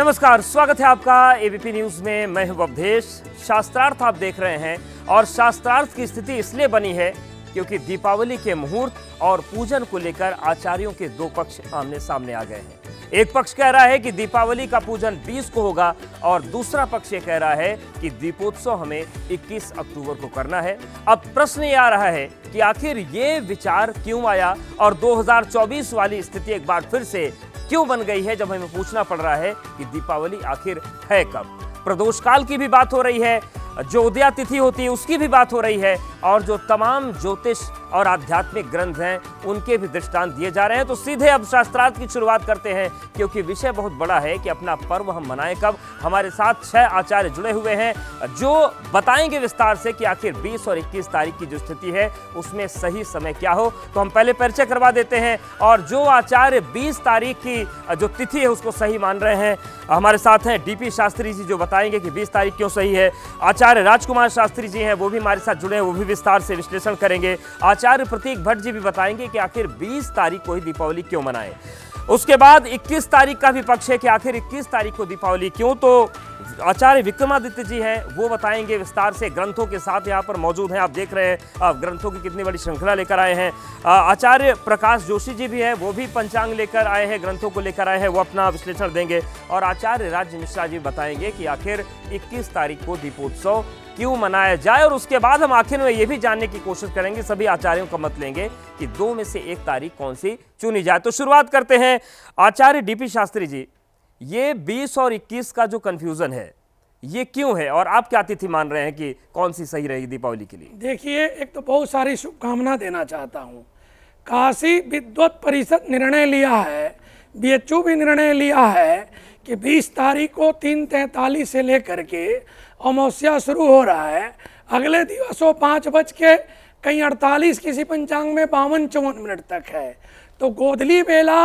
नमस्कार, स्वागत है आपका एबीपी न्यूज में। मैं हूं अवधेश। शास्त्रार्थ आप देख रहे हैं और शास्त्रार्थ की स्थिति इसलिए बनी है क्योंकि दीपावली के मुहूर्त और पूजन को लेकर आचार्यों के दो पक्ष आमने सामने आ गए हैं। एक पक्ष कह रहा है कि दीपावली का पूजन 20 को होगा और दूसरा पक्ष ये कह रहा है कि दीपोत्सव हमें 21 अक्टूबर को करना है। अब प्रश्न ये आ रहा है कि आखिर ये विचार क्यों आया और 2024 वाली स्थिति एक बार फिर से क्यों बन गई है, जब हमें पूछना पड़ रहा है कि दीपावली आखिर है कब। प्रदोष काल की भी बात हो रही है, जो उदया तिथि होती है उसकी भी बात हो रही है और जो तमाम ज्योतिष और आध्यात्मिक ग्रंथ हैं उनके भी दृष्टांत दिए जा रहे हैं। तो सीधे अब शास्त्रार्थ की शुरुआत करते हैं क्योंकि विषय बहुत बड़ा है कि अपना पर्व हम मनाएं कब। हमारे साथ 6 आचार्य जुड़े हुए हैं जो बताएंगे विस्तार से कि आखिर 20 और 21 तारीख की जो स्थिति है उसमें सही समय क्या हो। तो हम पहले परिचय करवा देते हैं और जो आचार्य 20 तारीख की जो तिथि है उसको सही मान रहे हैं, हमारे साथ हैं डीपी शास्त्री जी जो बताएंगे कि 20 तारीख क्यों सही है। आचार्य राजकुमार शास्त्री जी हैं, वो भी हमारे साथ जुड़े हैं, वो भी विस्तार से विश्लेषण करेंगे। आचार्य प्रतीक भट्ट जी भी बताएंगे कि आखिर 20 तारीख को ही दीपावली क्यों मनाएं। उसके बाद 21 तारीख का भी पक्ष है कि आखिर 21 तारीख को दीपावली क्यों। तो आचार्य विक्रमादित्य जी हैं, वो बताएंगे विस्तार से, ग्रंथों के साथ यहाँ पर मौजूद हैं। आप देख रहे हैं ग्रंथों की कितनी बड़ी श्रृंखला लेकर आए हैं। आचार्य प्रकाश जोशी जी भी हैं, वो भी पंचांग लेकर आए हैं, ग्रंथों को लेकर आए हैं, वो अपना विश्लेषण देंगे। और आचार्य राज्य मिश्रा जी बताएंगे कि आखिर 21 तारीख को दीपोत्सव क्यों मनाया जाए। और उसके बाद हम आखिर में ये भी जानने की कोशिश करेंगे, सभी आचार्यों का मत लेंगे कि 2 में से 1 तारीख कौन सी चुनी जाए। तो शुरुआत करते हैं आचार्य डीपी शास्त्री जी, ये 20 और 21 का जो कंफ्यूजन है ये क्यों है और आप क्या तिथि मान रहे हैं कि कौन सी सही रहेगी दीपावली के लिए? देखिए, एक तो बहुत सारी शुभकामना देना चाहता हूँ। काशी विद्वत परिषद निर्णय लिया है, बीएचयू भी निर्णय लिया है कि 20 तारीख को 3:43 से लेकर के अमावस्या शुरू हो रहा है। अगले दिवसों 5 बज के कहीं 48, किसी पंचांग में 52-54 मिनट तक है। तो गोधली बेला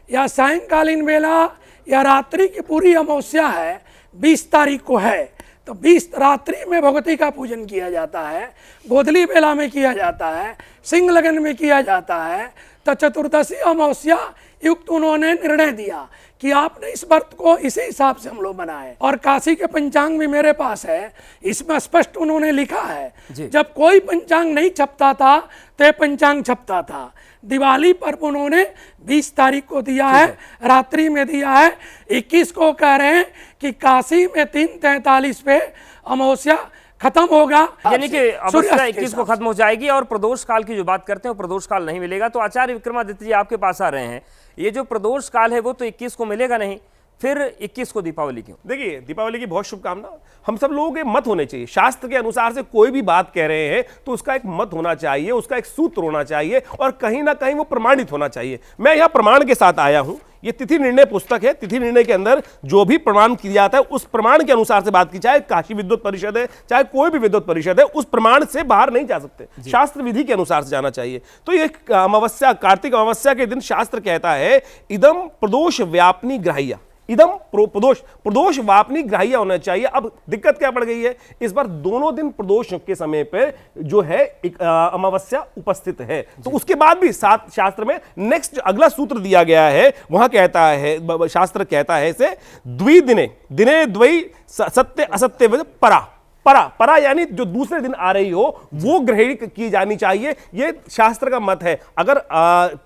या सायंकालीन बेला या रात्रि की पूरी अमावस्या है, 20 तारीख को है। तो 20 रात्रि में भगवती का पूजन किया जाता है, गोधली बेला में किया जाता है, सिंह लगन में किया जाता है। तो चतुर्दशी अमावस्या युक्त उन्होंने निर्णय दिया कि आपने इस व्रत को इसी हिसाब से हम लोग बनाए। और काशी के पंचांग भी मेरे पास है, इसमें स्पष्ट उन्होंने लिखा है जब कोई पंचांग नहीं छपता था तो ये पंचांग छपता था। दिवाली पर उन्होंने 20 तारीख को दिया है, रात्रि में दिया है। 21 को कह रहे हैं कि काशी में 3:43 पे अमावस्या खत्म होगा, यानी कि अमावस्या 21 को खत्म हो जाएगी। और प्रदोष काल की जो बात करते हैं वो प्रदोष काल नहीं मिलेगा। तो आचार्य विक्रमादित्य जी आपके पास आ रहे हैं, ये जो प्रदोष काल है वो तो 21 को मिलेगा नहीं, फिर 21 को दीपावली क्यों? देखिए, दीपावली की बहुत शुभकामना। हम सब लोगों के मत होने चाहिए। शास्त्र के अनुसार से कोई भी बात कह रहे हैं तो उसका एक मत होना चाहिए, उसका एक सूत्र होना चाहिए और कहीं ना कहीं वो प्रमाणित होना चाहिए। मैं यहाँ प्रमाण के साथ आया हूँ। ये तिथि निर्णय पुस्तक है। तिथि निर्णय के अंदर जो भी प्रमाण किया जाता है उस प्रमाण के अनुसार से बात की, चाहे काशी विद्वत परिषद है चाहे कोई भी विद्वत परिषद है, उस प्रमाण से बाहर नहीं जा सकते, शास्त्र विधि के अनुसार से जाना चाहिए। तो ये अमावस्या, कार्तिक अमावस्या के दिन शास्त्र कहता है इदम प्रदोष व्यापनी ग्राह्य, इदम प्रदोष वापनी ग्राह्य होना चाहिए। अब दिक्कत क्या पड़ गई है, इस बार दोनों दिन प्रदोष के समय पर जो है अमावस्या उपस्थित है। तो उसके बाद भी साथ शास्त्र में नेक्स्ट अगला सूत्र दिया गया है, वहां कहता है, शास्त्र कहता है इसे द्विदिने दिने द्वै सत्य असत्य परा परा यानी जो दूसरे दिन आ रही हो वो ग्रहण की जानी चाहिए। ये शास्त्र का मत है। अगर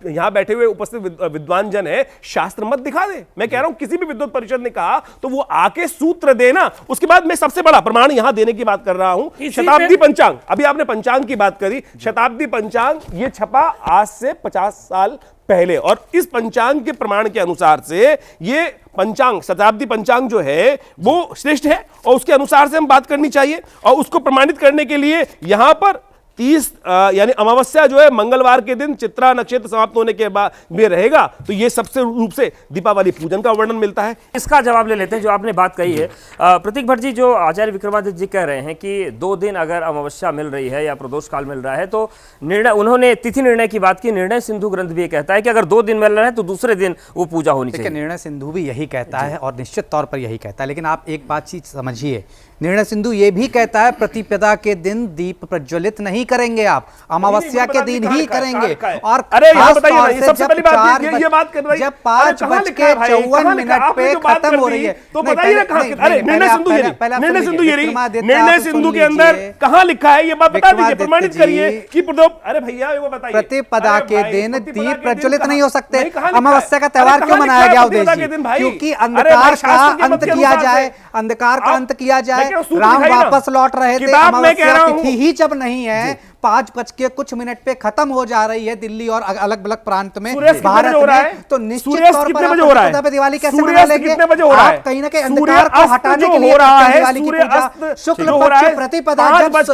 यहां बैठे हुए उपस्थित विद्वान जन है, शास्त्र मत दिखा दे। मैं कह रहा हूं किसी भी विद्वत परिषद ने कहा तो वो आके सूत्र देना। उसके बाद मैं सबसे बड़ा प्रमाण यहां देने की बात कर रहा हूं, शताब्दी पंचांग। अभी आपने पंचांग की बात करी, शताब्दी पंचांग ये छपा आज से 50 साल पहले और इस पंचांग के प्रमाण के अनुसार से ये पंचांग, शताब्दी पंचांग जो है वो श्रेष्ठ है और उसके अनुसार से हम बात करनी चाहिए। और उसको प्रमाणित करने के लिए यहां पर 30 यानी अमावस्या जो है मंगलवार के दिन चित्रा नक्षत्र समाप्त होने के बाद में रहेगा। तो ये सबसे रूप से दीपावली पूजन का वर्णन मिलता है। इसका जवाब ले लेते हैं जो आपने बात कही है। प्रतीक भट्ट जी, जो आचार्य विक्रमादित्य जी कह रहे हैं कि 2 दिन अगर अमावस्या मिल रही है या प्रदोष काल मिल रहा है तो निर्णय, उन्होंने तिथि निर्णय की बात की। निर्णय सिंधु ग्रंथ भी कहता है कि अगर 2 दिन मिल रहा है तो दूसरे दिन वो पूजा होनी चाहिए। निर्णय सिंधु भी यही कहता है और निश्चित तौर पर यही कहता है। लेकिन आप एक बात चीज समझिए, निर्णय सिंधु ये भी कहता है प्रतिपदा के दिन दीप प्रज्वलित नहीं करेंगे आप, अमावस्या के दिन ही करेंगे। और अरे यहाँ खास बताइए तौर ना, ये से सबसे जब पहली बात 4 ये बात कर रही है, जब 5:54 पे खत्म हो रही है, तो बताइए ना कहाँ, अरे निर्णय सिंधु ये निर्णय सिंधु ये निर्णय सिंधु के अंदर कहाँ लिखा है, ये बात बता दीजिए, प्रमाणित करिए कि अरे भैया वो बताइए, प्रतिपदा के दिन दीप प्रज्वलित नहीं हो सकते। अमावस्या का त्योहार क्यों मनाया गया उदय जी? क्योंकि अंधकार का अंत किया जाए, अंधकार का अंत किया जाए। राम वापस लौट रहे थे, अमावस्या तिथि ही जब नहीं है, 5 कुछ मिनट पे खत्म हो जा रही है दिल्ली और अलग अलग प्रांत में भारत में, तो निश्चित तौर पर प्रतिपदा पे दिवाली कैसे मना लेंगे? आप कहीं ना कहीं अंधकार को हटाने के लिए दिवाली की पूजा शुक्ल पक्ष प्रतिपदा जब उस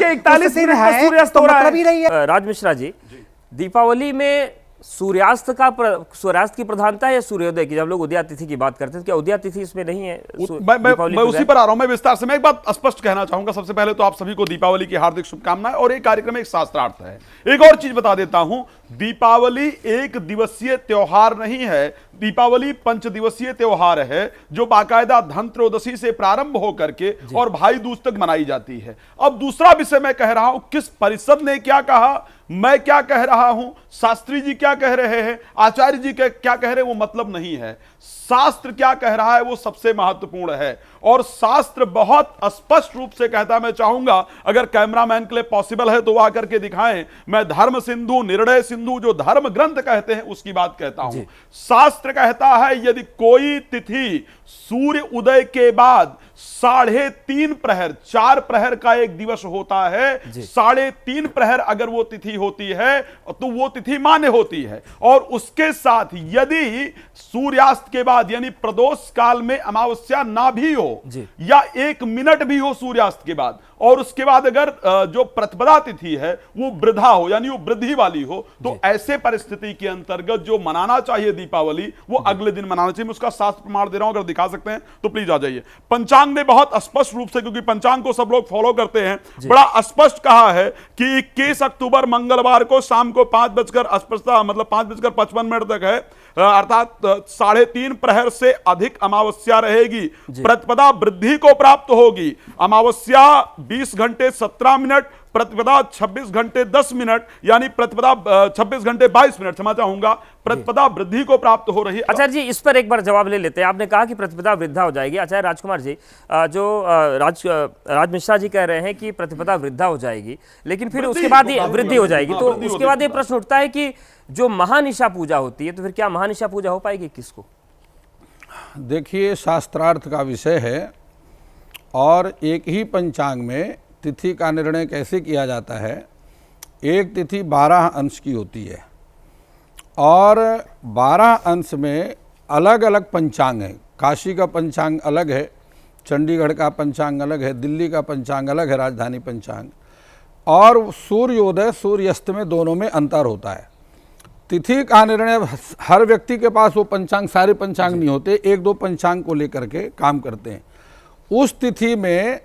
दिन है तो मतलब ही नहीं है। राज मिश्रा जी, दीपावली में सूर्यास्त की प्रधानता है या सूर्योदय की? जब लोग उदया तिथि की बात करते हैं, क्या उदया तिथि इसमें नहीं है? मैं उसी पर आ रहा हूं, मैं विस्तार से मैं एक बात स्पष्ट कहना चाहूंगा। सबसे पहले तो आप सभी को दीपावली की हार्दिक शुभकामनाएं, और एक कार्यक्रम एक शास्त्रार्थ है। एक और चीज बता देता हूं, दीपावली एक दिवसीय त्योहार नहीं है, दीपावली 5 दिवसीय त्योहार है, जो बाकायदा धनत्रयोदशी से प्रारंभ होकर के और भाई दूज तक मनाई जाती है। अब दूसरा विषय मैं कह रहा हूं, किस परिषद ने क्या कहा, मैं क्या कह रहा हूं, शास्त्री जी क्या कह रहे हैं, आचार्य जी क्या कह रहे हैं, वो मतलब नहीं है। शास्त्र क्या कह रहा है वो सबसे महत्वपूर्ण है, और शास्त्र बहुत स्पष्ट रूप से कहता है। मैं चाहूंगा अगर कैमरामैन के लिए पॉसिबल है तो वह आकर के दिखाएं। मैं धर्म सिंधु, निर्णय सिंधु जो धर्म ग्रंथ कहते हैं उसकी बात कहता हूं। शास्त्र कहता है यदि कोई तिथि सूर्य उदय के बाद 3.5 प्रहर, 4 प्रहर का एक दिवस होता है, 3.5 प्रहर अगर वो तिथि होती है तो वो तिथि मान्य होती है। और उसके साथ यदि सूर्यास्त के बाद यानी प्रदोष काल में अमावस्या ना भी हो या 1 मिनट भी हो सूर्यास्त के बाद, और उसके बाद अगर जो प्रतिपदा तिथि है वो वृद्धा हो यानी वो वृद्धि वाली हो, तो ऐसे परिस्थिति के अंतर्गत जो मनाना चाहिए दीपावली वो अगले दिन मनाना चाहिए। मैं उसका शास्त्र प्रमाण दे रहा हूं, अगर दिखा सकते हैं तो प्लीज आ जाइए। पंचांग ने बहुत स्पष्ट रूप से, क्योंकि पंचांग को सब लोग फॉलो करते हैं, बड़ा स्पष्ट कहा है कि 21 अक्टूबर मंगलवार को शाम को 5:55 तक है, अर्थात 3.5 प्रहर से अधिक अमावस्या रहेगी, प्रतिपदा वृद्धि को प्राप्त होगी। अमावस्या 20 घंटे 17 मिनट, प्रतिपदा 26 घंटे 10 मिनट, यानी प्रतिपदा 26 घंटे 22 मिनट, क्षमा चाहूंगा, प्रतिपदा वृद्धि को प्राप्त हो रही है। आचार्य जी, इस पर एक बार जवाब ले लेते हैं। आपने कहा कि प्रतिपदा वृद्धा हो जाएगी। आचार्य राजकुमार जी, जो राज मिश्रा जी कह रहे हैं कि प्रतिपदा वृद्धा हो जाएगी, लेकिन फिर उसके बाद ये वृद्धि हो जाएगी, तो उसके बाद ये प्रश्न उठता है कि जो महानिशा पूजा होती है, तो फिर क्या महानिशा पूजा हो पाएगी किसको? देखिए, शास्त्रार्थ का विषय है, और एक ही पंचांग में तिथि का निर्णय कैसे किया जाता है। एक तिथि 12 अंश की होती है, और 12 अंश में अलग अलग पंचांग है। काशी का पंचांग अलग है, चंडीगढ़ का पंचांग अलग है, दिल्ली का पंचांग अलग है, राजधानी पंचांग, और सूर्योदय सूर्यास्त में दोनों में अंतर होता है। तिथि का निर्णय हर व्यक्ति के पास वो पंचांग, सारे पंचांग नहीं होते, 1-2 पंचांग को लेकर के काम करते हैं। उस तिथि में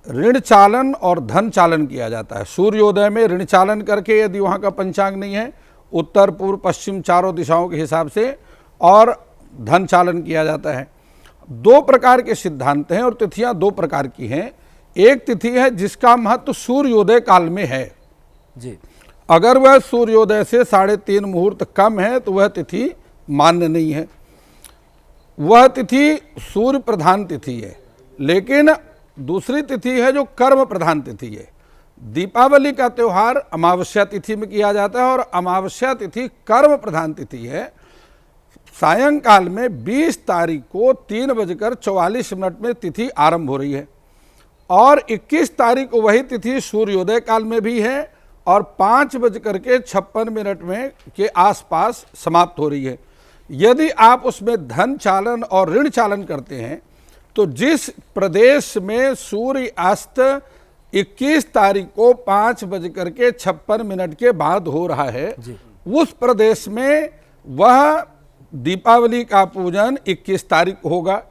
ऋण चालन और धन चालन किया जाता है। सूर्योदय में ऋण चालन करके, यदि वहाँ का पंचांग नहीं है, उत्तर पूर्व पश्चिम चारों दिशाओं के हिसाब से, और धन चालन किया जाता है। 2 प्रकार के सिद्धांत हैं, और तिथियां 2 प्रकार की हैं। एक तिथि है जिसका महत्व सूर्योदय काल में है जी, अगर वह सूर्योदय से 3.5 मुहूर्त कम है तो वह तिथि मान्य नहीं है, वह तिथि सूर्य प्रधान तिथि है। लेकिन दूसरी तिथि है जो कर्म प्रधान तिथि है। दीपावली का त्यौहार अमावस्या तिथि में किया जाता है, और अमावस्या तिथि कर्म प्रधान तिथि है। सायंकाल में 20 तारीख को 3:44 में तिथि आरंभ हो रही है, और 21 तारीख को वही तिथि सूर्योदय काल में भी है, और 5:56 में के आसपास समाप्त हो रही है। यदि आप उसमें धन चालन और ऋण चालन करते हैं, तो जिस प्रदेश में सूर्य अस्त 21 तारीख को 5:56 के बाद हो रहा है, उस प्रदेश में वह दीपावली का पूजन 21 तारीख होगा।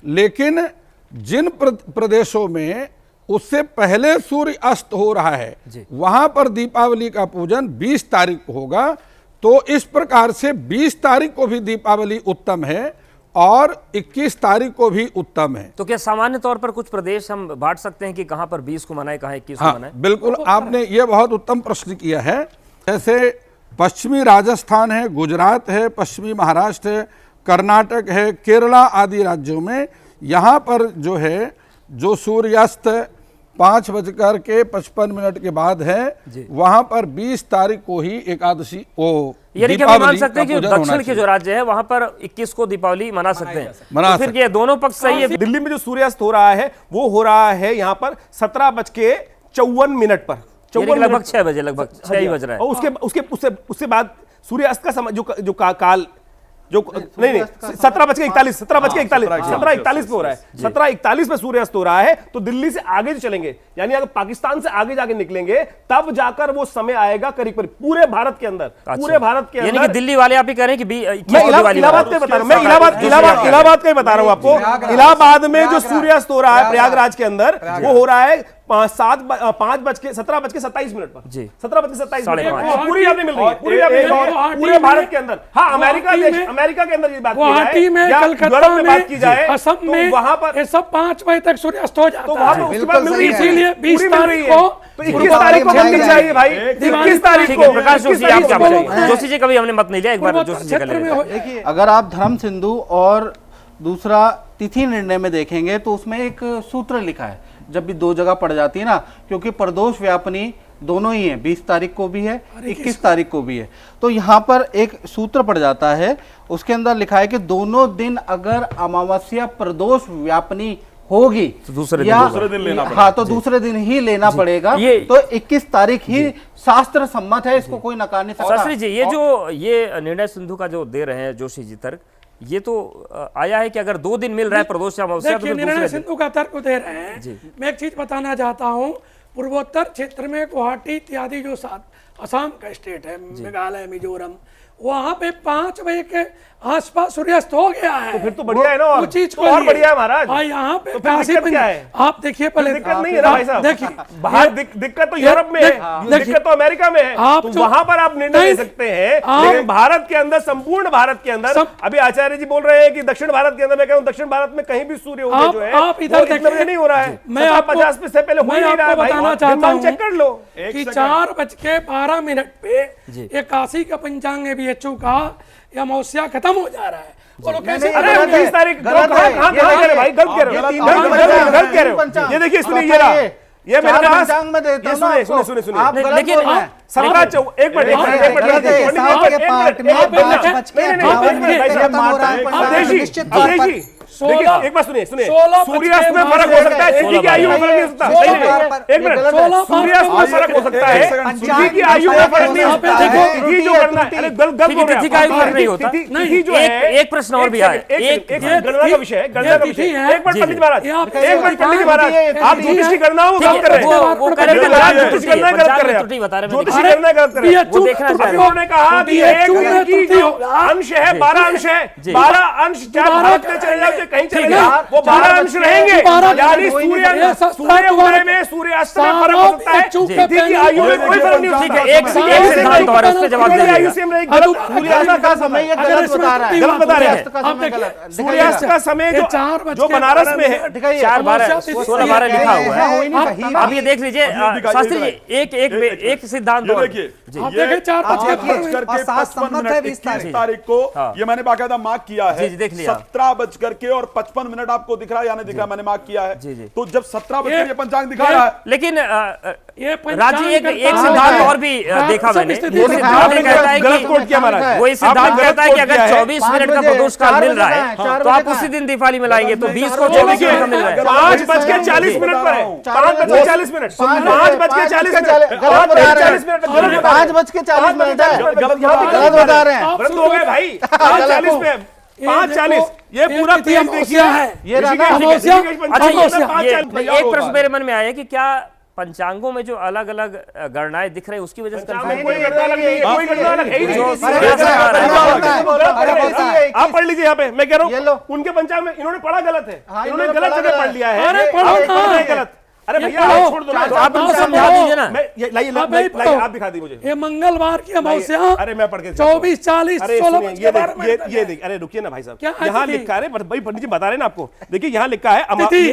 लेकिन जिन प्रदेशों में उससे पहले सूर्य अस्त हो रहा है, वहां पर दीपावली का पूजन 20 तारीख को होगा। तो इस प्रकार से 20 तारीख को भी दीपावली उत्तम है, और 21 तारीख को भी उत्तम है। तो क्या सामान्य तौर पर कुछ प्रदेश हम बांट सकते हैं कि कहां पर 20 को मनाए, कहां 21 को हाँ, मनाए? बिल्कुल, आपने ये बहुत उत्तम प्रश्न किया है। जैसे पश्चिमी राजस्थान है, गुजरात है, पश्चिमी महाराष्ट्र है, कर्नाटक है, केरला आदि राज्यों में यहाँ पर जो है जो सूर्यास्त 5:55 के बाद है, वहां पर 20 तारीख को ही एकादशी यानी कि हम मान सकते हैं कि दक्षिण के जो राज्य है वहां पर 21 को दीपावली मना सकते हैं। तो फिर ये दोनों पक्ष सही है। दिल्ली में जो सूर्यास्त हो रहा है वो हो रहा है यहाँ पर 17:54 पर, लगभग 6 बजे, लगभग 6 ही बज रहा है। और उसके बाद सूर्यास्त का समय जो काल जो नहीं 17:41 17:41 पे हो रहा है, 17:41 पे सूर्यास्त हो रहा है। तो दिल्ली से आगे जो चलेंगे, यानी अगर पाकिस्तान से आगे जाके निकलेंगे तब जाकर वो समय आएगा करीब पूरे भारत के अंदर, पूरे भारत के अंदर। यानी कि दिल्ली वाले आप ही कह रहे हैं कि मैं इलाहाबाद का बता रहा हूं, मैं इलाहाबाद का ही बता रहा हूं आपको। इलाहाबाद में जो सूर्यास्त हो रहा है प्रयागराज के अंदर, वो हो रहा है 17:27 पर जी, 17:27 पूरी याद नहीं मिल रही है, पूरे भारत के अंदर। हाँ, अमेरिका के अंदर ये बात गुवाहाटी में, कलकत्ता में, असम में वहां पर ये सब 5 बजे तक सूर्यास्त हो जाता है। उसके बाद मिल रही है, इसीलिए 20 तारीख को, तो 21 तारीख को बननी चाहिए भाई, 21 तारीख को। प्रकाश जोशी, आप क्या बोलेंगे? जोशी जी, कभी हमने मत नहीं लिया, एक बार जोशी जी का ले लेते हैं। अगर आप धर्म सिंधु और दूसरा तिथि निर्णय में देखेंगे तो उसमें एक सूत्र लिखा है, जब भी दो जगह पड़ जाती है ना, क्योंकि प्रदोष व्यापनी दोनों ही है, 20 तारीख को भी है, 21 तारीख को भी है। तो यहाँ पर एक सूत्र पड़ जाता है, उसके अंदर लिखा है कि दोनों दिन अगर अमावस्या प्रदोष व्यापनी होगी तो दूसरे दिन लेना पड़ेगा। हाँ, तो दूसरे दिन ही लेना पड़ेगा। तो 21 तारीख ही शास्त्र सम्मत है, इसको कोई नकार नहीं सकता। शास्त्री जी, ये जो ये निर्णय सिंधु का जो दे रहे हैं जोशी जी तर्क, ये तो आया है कि अगर 2 दिन मिल रहा है प्रदोष या अमावस्या, तो निर्णय सिंधु का तर्क दे रहे हैं। मैं एक चीज बताना चाहता हूँ, पूर्वोत्तर क्षेत्र में गुवाहाटी इत्यादि जो असम का स्टेट है, मेघालय, मिजोरम, वहाँ पे 5 बजे के आसपास सूर्यास्त हो गया है। तो फिर तो बढ़िया है ना, और चीज को और बढ़िया है महाराज। यहाँ पे तो काशी क्या है? आप देखिए पहले, दिक्कत नहीं है ना भाई साहब, देखिए बाहर दिक्कत तो यूरोप में है, दिक्कत तो अमेरिका में है, तो वहां पर आप निर्णय ले सकते हैं। लेकिन भारत के अंदर, संपूर्ण भारत के अंदर, अभी आचार्य जी बोल रहे हैं कि दक्षिण भारत के अंदर, मैं कहूँ दक्षिण भारत में कहीं भी सूर्योदय जो है आप इधर नहीं हो रहा है, 50 से पहले हो नहीं रहा है भाई, चेक कर लो कि 4:12 पे ये काशी का पंचांग है BHU का, ये अमावस्या खत्म हो जा रहा है। बोलो कैसे? अरे 20 तारीख गलत कह रहे भाई, गलत कह रहे हो, गलत कह रहे हो। ये देखिए, सुनिए, ये मेरे पास, सुनिए, लेकिन 17 एक मिनट देखिए, एक बात सुनिए, सूर्यास्त में फर्क हो सकता है, तिथि की आयु में फर्क नहीं हो सकता। एक मिनट, सूर्यास्त में फर्क हो सकता है, तिथि की आयु में फर्क नहीं होता है। तिथि जो करना है, अरे गलत तिथि का आयु फर्क नहीं होता। तिथि जो है, एक प्रश्न और भी आया, एक गणना का विषय है, गणना का विषय है। एक मिनट पंडित महाराज, एक मिनट पंडित जी महाराज, आप ज्योतिष की गणना वो गलत कर रहे हैं, ज्योतिष गणना गलत कर रहे हैं, ज्योतिष गणना गलत कर रहे हैं। उन्होंने कहा कि एक दिन की जो अंश है, 12 अंश है, 12 अंश चाहे भारत में चले जाओ, कहीं चले जाओ, वो 12 अंश रहेंगे। यानी सूर्य उदय में, सूर्यास्त में फर्क हो सकता है, तिथि की आयु में कोई फर्क नहीं हो सकता। एक सिद्धांत और उस पे जवाब दीजिए। सूर्यास्त का समय ये गलत बता रहा है, गलत बता रहे हैं। सूर्यास्त का समय जो बनारस में है, 4:12 लिखा हुआ है। आप ये देख लीजिए शास्त्री जी, एक सिद्धांत और देखिए, 20 तारीख को ये मैंने बाकायदा मार्क किया है, 17:55 आपको दिख रहा है या नहीं दिख रहा, मैंने मार्क किया है। तो जब 17 बजे ये पंचांग दिखा रहा है, लेकिन राजी एक सिद्धांत और भी देखा मैंने, वो सिद्धांत कहता है कि वही सिद्धांत कहता है कि अगर 24 मिनट का प्रदोष काल मिल रहा है तो आप उसी दिन दीपावली मिलाएंगे, तो 20 को 24 मिनट का मिल रहा है। 5:40 पर है, 5:40 मिनट, 5:40 मिनट, 5:40 है, गलत बता रहे हैं, बंद हो गए भाई, 5:40 पे 5:40 ये पूरा पेज देखिए है, ये एक प्रश्न मेरे मन में आया कि क्या पंचांगों में जो अलग अलग गणनाएं दिख रहे हैं उसकी वजह से आप पढ़ लीजिए, यहाँ पे मैं कह रहा हूँ उनके पंचांग में इन्होंने पढ़ा गलत है, इन्होंने गलत जगह पढ़ लिया है, गलत अरे ये भैया पढ़ो। छोड़ दो ना, आप उनको समझा दीजिए ना। लाइए आप दिखा दी मुझे। ये मंगलवार की अमावस्या, अरे मैं पढ़ के 24, 40, अरे 16 सुनिए, बज के 12 मिनट तक ये है। देखिए, अरे रुकिए ना भाई साहब, क्या है यहाँ तिथि? लिखा है, भाई पंडित जी बता रहे हैं ना आपको, देखिए यहाँ लिखा है तिथि।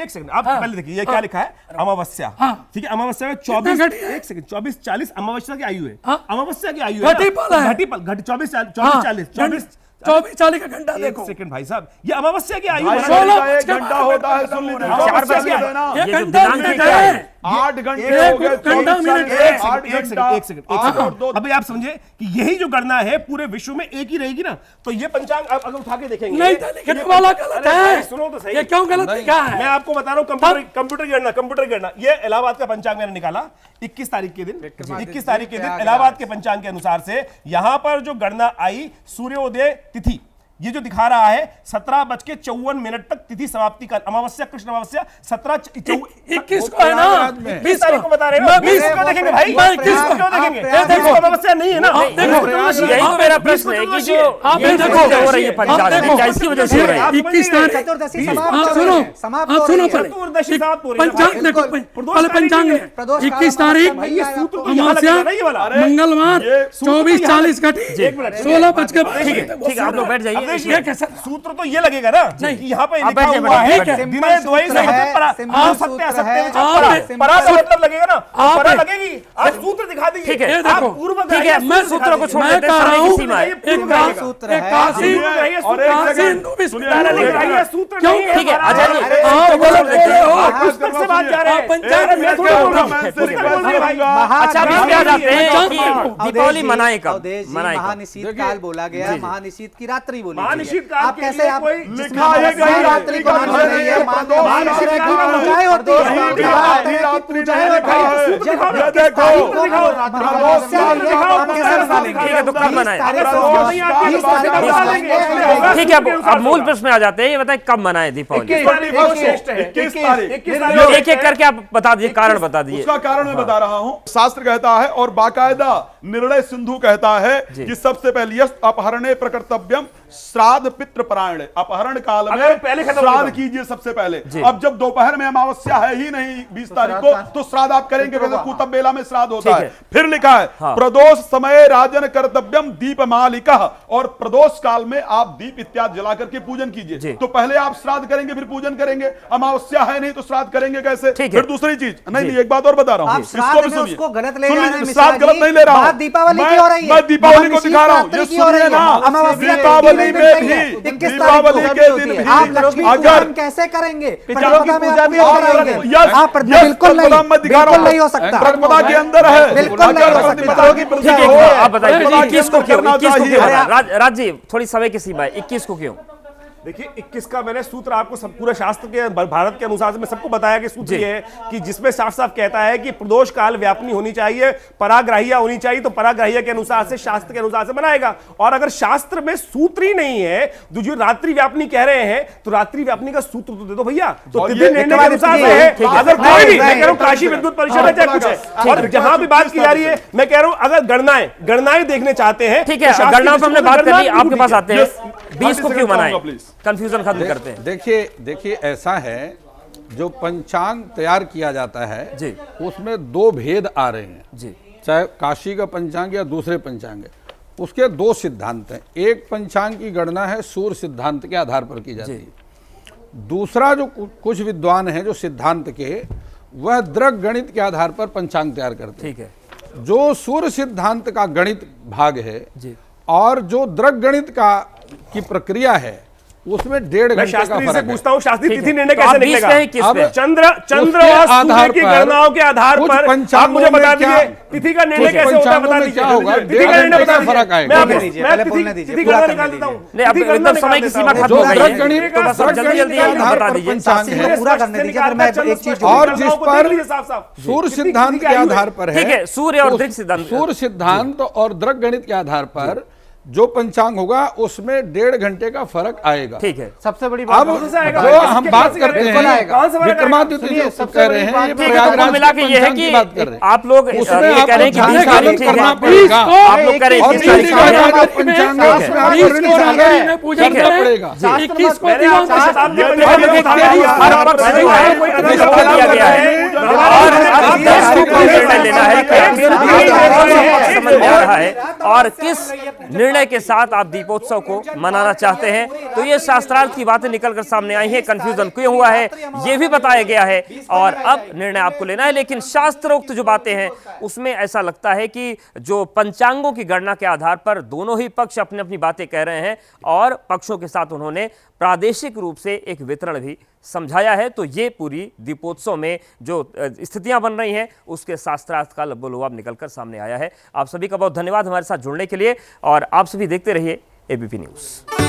एक सेकंड, आप पहले देखिए ये क्या लिखा है, अमावस्या। ठीक है, अमावस्या में 24, घटी है? एक सेकंड, 24, 40 अमावस्या की आयु है, हाँ। अमावस्या की आयु है, घटीपल है। घटीपल, 24, 40, 24, 40 का घंटा देखो। एक सेकंड भाई साहब, ये अमावस्या की आयु भाई है। 16 का 1 घंटा होता है, सुन लीजिए। 4 बज गया। ये ये जो घंटा दिनांक मिनट क्या है? है। 8 घंटे एक हो गए, घंटा मिनट है। एक सेकंड, अभी आप समझे कि यही जो गणना है पूरे विश्व में एक ही रहेगी ना, तो ये पंचांग आप अगर उठा के देखेंगे नहीं था, लिखने वाला गलत अरे है। भाई, सुनो तो सही, ये क्यों गलत लिखा मैं है? आपको बता रहा हूँ, कंप्यूटर की गणना, ये इलाहाबाद का पंचांग मैंने निकाला 21 तारीख के दिन, 21 तारीख के दिन इलाहाबाद के पंचांग के अनुसार से यहाँ पर जो गणना आई, सूर्योदय तिथि ये जो दिखा रहा है 17:54 तक तिथि समाप्ति का, अमावस्या कृष्ण अमावस्या 21 को है ना, 20 तारीख को बता रहे हो, मैं 20 को देखेंगे भाई, मैं 21 को क्यों देखेंगे? आप 20 को अमावस्या नहीं है ना। यही तो मेरा प्रश्न है कि जो आप ये देखो, हो रही है पंचांग में, क्या इसकी वजह से हो रही है? 21 तारीख। चतुर्दशी आप समाप्त हो सुनो, रही है, समाप्त आप हो सुनो रही है। पहले। चतुर्दशी समाप्त हो रही है। पंचांग देखो, पहले पंचांग है। प्रदोष 21 काल तारीख भाई ये सूत्र तो यहाँ अमावस्या, लगेगा ना ये वाला। मंगलवार, ये 24, 40 घटी, 16 बज के ठीक है, ठीक है, आप लोग बैठ जाइए। ये कैसा सूत्र तो ये लगेगा ना कि यहाँ पे आप लिखा बैठिए, हुआ है बैठिए, दिन में द्वय सूत्र है, सहते परा, सिंपल आप सूत्र सत्य है। असत्य आप में परा का मतलब लगेगा ना, आप परा लगेगी, आप सूत्र दिखा दीजिए। ठीक है, ये आप देखो, पूर्व ठीक है, मैं सूत्रों को छोड़ मैं देते कह हैं, रहा समय हूँ, की सीमा है। एक सूत्र एक है। काशी, और एक काशी सेकंड, हिंदू सुनिए, विश्वविद्यालय ये सूत्र क्यों? नहीं है, ठीक है, हमारा। आचार्य जी, आप गलत बोल रहे हो। पुस्तक से बात जा रहे हैं। आप पंचांग अरे मैं थोड़ा बोल रहा हूँ, मैं पुस्तक सिर्फ बोल रही है भाई। अच्छा, अभी इसमें आ जाते हैं कि पंचांग दीपावली मनाए कब? मनाए कब? महानिशीत काल बोला गया, महानिशीत की रात्रि बोली गई है। महानिशीत काल आप के कैसे लिए आप कोई जिसमें लिखा है अमावस्या कहीं रात्रि को रात्रि मानी गई है, का महानिशीत की पूजाएं होती है, कहीं भी तरह की रात्रि पूजाएं नहीं होती है। लिखा है। जब ये 21 देखो, तारीख को अमावस्या है, ये आप कैसे बना लेंगे? ठीक है, तो कब मनाएं? 20 तारीख को ठीक है, अब मूल प्रश्न में आ जाते हैं। ये बताएं कब मनाए दीपावली? 21 तारीख एक एक करके आप बता दीजिए, कारण बता दीजिए। उसका कारण मैं बता रहा हूं। शास्त्र कहता है और बाकायदा निर्णय सिंधु कहता है कि सबसे पहले यस अपहरणे प्रकर्तव्यम श्राद्ध पितृ परायण, अपहरण काल अगर में पहले खत्म श्राद्ध होगा। कीजिए सबसे पहले। अब जब दोपहर में अमावस्या है ही नहीं 20 तारीख को, तो श्राद्ध आप करेंगे कैसे? कुतब बेला में श्राद्ध होता ठीक है। है। फिर लिखा है प्रदोष समय राजन कर्तव्यम दीप मालिका, और प्रदोष काल में आप दीप इत्यादि जला करके पूजन कीजिए। तो पहले आप श्राद्ध करेंगे फिर पूजन करेंगे, अमावस्या है नहीं तो श्राद्ध करेंगे कैसे? ठीक है। फिर दूसरी चीज नहीं, एक बात और बता रहा हूं, आप श्राद्ध में उसको गलत ले रहे हैं, श्राद्ध गलत नहीं ले रहा हूं, बात दीपावली की हो रही है, मैं दीपावली को महानिशीत दिखा रहा हूं। ये रात्रि की हो रही सुनिए है, ना, अमावस्या दीपावली में भी, 21 दीपावली तारीख के को दिन भी आप लक्ष्मी अगर पूजन कैसे करेंगे? पितरों की प्रतिपदा में पूजा आप भी पूजा आप कराएंगे? यस, आप यस, बिल्कुल नहीं, प्रतिपदा मैं दिखा रहा बिल्कुल हूं। नहीं हो सकता, प्रतिपदा के अंदर है, बिल्कुल नहीं हो सकता। प्रतिपदा की ठीक है, प्रतिपदा आप बताइए प्रतिपदा के 21 को अंदर क्यों? करना 21 को क्यों? चाहिए। राज जी, थोड़ी समय की सीमा है, 21 को क्यों? देखिए 21 का मैंने सूत्र आपको सब पूरा शास्त्र के भारत के अनुसार से मैं सबको बताया कि सूत्र ये है कि जिसमें साफ साफ कहता है कि प्रदोष काल व्यापनी होनी चाहिए, पराग्राह्य होनी चाहिए, तो पराग्राह्य के अनुसार से शास्त्र के अनुसार से बनाएगा। और अगर शास्त्र में सूत्र ही नहीं है तो जो रात्रि व्यापनी कह रहे हैं, तो रात्रि व्यापनी का सूत्र तो दे दो भैया। तो तिथि निर्णय के अनुसार से है। अगर कोई भी, मैं कह रहा हूं काशी विद्युत परिषद है चाहे कुछ है, और जहां भी बात की जा रही है, मैं कह रहा हूं अगर गणनाएं देखने चाहते हैं, ठीक है, गणनाओं पर हमने बात कर ली, आपके पास आते हैं। 20 को क्यों मनाएं? प्लीज। कंफ्यूजन खत्म करते हैं। देखिए ऐसा है, जो पंचांग तैयार किया जाता है जी, उसमें 2 भेद आ रहे हैं जी, चाहे काशी का पंचांग या दूसरे पंचांग है, उसके 2 सिद्धांत हैं। एक पंचांग की गणना है सूर्य सिद्धांत के आधार पर की जाती है। दूसरा जो कुछ विद्वान हैं जो सिद्धांत के, वह द्रग गणित के आधार पर पंचांग तैयार करते हैं। ठीक है। जो सूर्य सिद्धांत का गणित भाग है जी, और जो द्रग गणित की प्रक्रिया है, उसमें 1.5 मैं घंटे का शास्त्री से फर्क है। पूछता हूं शास्त्री ठीक तिथि है। निर्णय तो आप कैसे 20 निकलेगा? पे हैं, किस पे? चंद्र उसके और आधार सूर्य की पर गणनाओं के आधार कुछ पर आप पंचांगों मुझे में बता क्या- दीजिए तिथि का निर्णय कुछ कैसे होता है, पंचांगों बता में दीजिए। क्या होगा, तिथि का 1.5 निर्णय घंटे बता का दीजिए। फर्क आएगा। मैं आपको- बोलने दीजिए, मैं पहले तिथि- बोलने दीजिए, तिथि पूरा गणना करने निकाल देता हूं। नहीं, अब तिथि गणना एकदम समय की निकाल सीमा देता हूं। खत्म हो गई द्रग है, गणित तो बस द्रग जल्दी गणित जल्दी के आधार बता पर दीजिए। पंचांग है। पूरा करने दीजिए, फिर मैं एक चीज और जिस पर सूर्य सिद्धांत के आधार पर है, ठीक है, सूर्य और दृग सिद्धांत। सूर्य सिद्धांत और द्रग गणित के आधार पर जो पंचांग होगा उसमें 1.5 घंटे का फर्क आएगा। ठीक है, सबसे बड़ी बात अब जो हम बात करते हैं विक्रमादित्य जो कह रहे हैं, ये ठीक है, प्रयागराज तो मिला के के ये है पंचांग की बात कर कि रहे हैं। आप लोग ये उसमें कह रहे हैं कि 20 तारीख ठीक करना है, पड़ेगा। आप लोग कह रहे हैं और 20 तारीख तीसरी ठीक है। बात जो पंचांग है उसमें आप बीस ऋण को सागर रानी में पूजन करना करें, पड़ेगा। 21 को मैंने दिवान आपसे साथ में और पंचांग देखिए, हर पक्ष जो है निष्पक्ष दिया गया है और अब देश को कोई निर्णय लेना है कि आखिर पक्ष समझ में आ रहा है और किस निर्णय के साथ आप दीपोत्सव को मनाना चाहते हैं। तो ये शास्त्रार्थ की बातें निकलकर सामने आई है, कंफ्यूजन क्यों हुआ है ये भी बताया गया है और अब निर्णय आपको लेना है। लेकिन शास्त्रोक्त जो बातें हैं उसमें ऐसा लगता है कि जो पंचांगों की गणना के आधार पर दोनों ही पक्ष अपनी अपनी बातें कह रहे हैं और पक्षों के साथ उन्होंने प्रादेशिक रूप से एक वितरण भी समझाया है। तो ये पूरी दीपोत्सव में जो स्थितियां बन रही हैं उसके शास्त्रार्थ का लबोलुआब निकलकर सामने आया है। आप सभी का बहुत धन्यवाद हमारे साथ जुड़ने के लिए और आप सभी देखते रहिए एबीपी न्यूज़।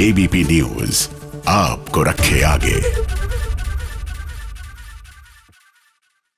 एबीपी न्यूज़ आपको रखे आगे।